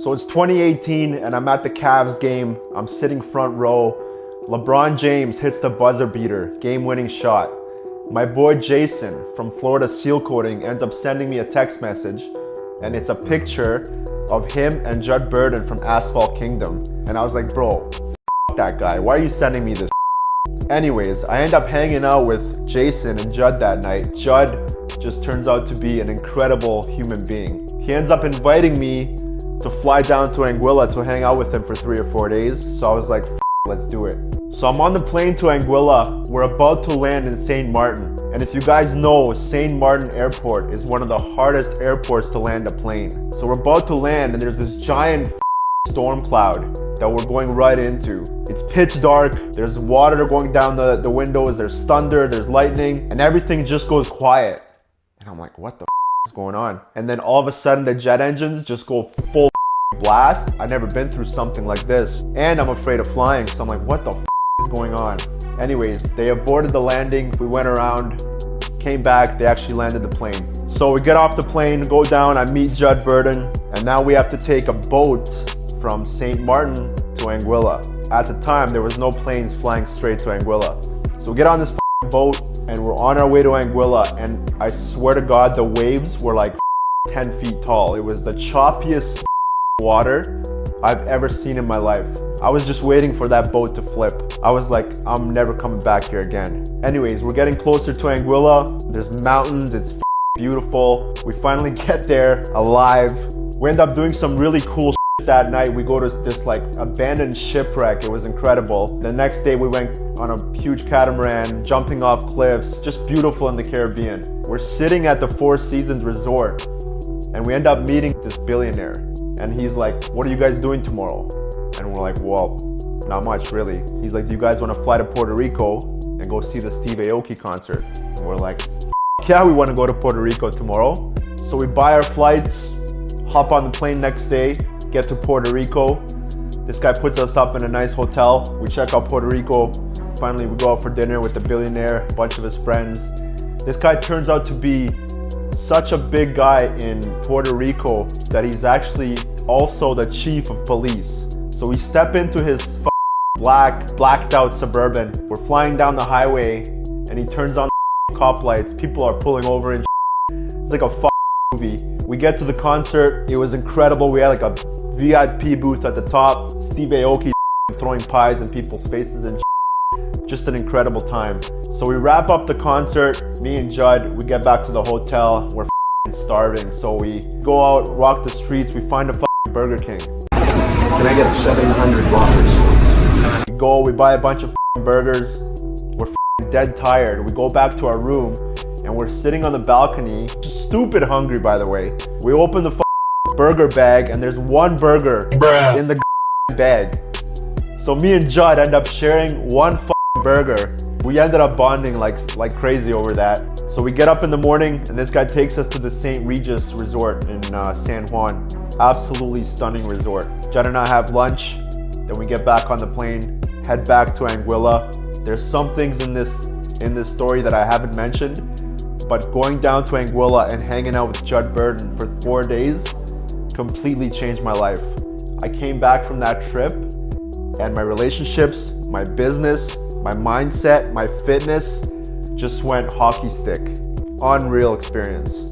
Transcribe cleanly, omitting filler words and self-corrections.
So it's 2018 and I'm at the Cavs game. I'm sitting front row. LeBron James hits the buzzer beater, game-winning shot. My boy Jason from Florida Seal Coating ends up sending me a text message, and it's a picture of him and Judd Burdon from Asphalt Kingdom. And I was like, bro, f that guy. Why are you sending me this? Anyways, I end up hanging out with Jason and Judd that night. Judd just turns out to be an incredible human being. He ends up inviting me to fly down to Anguilla to hang out with him for 3 or 4 days. So I was like, let's do it. So I'm on the plane to Anguilla. We're about to land in St. Martin. And if you guys know, St. Martin Airport is one of the hardest airports to land a plane. So we're about to land and there's this giant storm cloud that we're going right into. It's pitch dark, there's water going down the windows, there's thunder, there's lightning, and everything just goes quiet. And I'm like, what the is going on? And then all of a sudden the jet engines just go full blast. I've never been through something like this. And I'm afraid of flying, so I'm like, what the is going on? Anyways, they aborted the landing, we went around, came back, they actually landed the plane. So we get off the plane, go down, I meet Judd Burdon, and now we have to take a boat from St. Martin to Anguilla. At the time, there was no planes flying straight to Anguilla. So we get on this boat and we're on our way to Anguilla, and I swear to God, the waves were like 10 feet tall. It was the choppiest water I've ever seen in my life. I was just waiting for that boat to flip. I was like, I'm never coming back here again. Anyways, we're getting closer to Anguilla. There's mountains, it's beautiful. We finally get there alive. We end up doing some really cool that night. We go to this like abandoned shipwreck. It was incredible. The next day we went on a huge catamaran, jumping off cliffs, just beautiful in the Caribbean. We're sitting at the Four Seasons Resort and we end up meeting this billionaire. And he's like, what are you guys doing tomorrow? And we're like, well, not much really. He's like, do you guys want to fly to Puerto Rico and go see the Steve Aoki concert? And we're like, yeah, we want to go to Puerto Rico tomorrow. So we buy our flights, hop on the plane next day, get to Puerto Rico. This guy puts us up in a nice hotel. We check out Puerto Rico. Finally, we go out for dinner with the billionaire, a bunch of his friends. This guy turns out to be such a big guy in Puerto Rico that he's actually also the chief of police. So we step into his blacked out Suburban. We're flying down the highway and he turns on the cop lights. People are pulling over and it's like a movie. We get to the concert. It was incredible. We had like a VIP booth at the top. Steve Aoki throwing pies in people's faces and just an incredible time. So we wrap up the concert, me and Judd, we get back to the hotel. We're starving. So we go out, walk the streets, we find a Burger King. Can I get 700 Whoppers? We go, we buy a bunch of burgers. We're dead tired. We go back to our room and we're sitting on the balcony, stupid hungry by the way. We open the burger bag and there's one burger in the bag. So me and Judd end up sharing one burger. We ended up bonding like crazy over that. So we get up in the morning and this guy takes us to the St. Regis Resort in San Juan. Absolutely stunning resort. Judd and I have lunch, then we get back on the plane, head back to Anguilla. There's some things in this story that I haven't mentioned, but going down to Anguilla and hanging out with Judd Burdon for 4 days completely changed my life. I came back from that trip and my relationships, my business, my mindset, my fitness just went hockey stick. Unreal experience.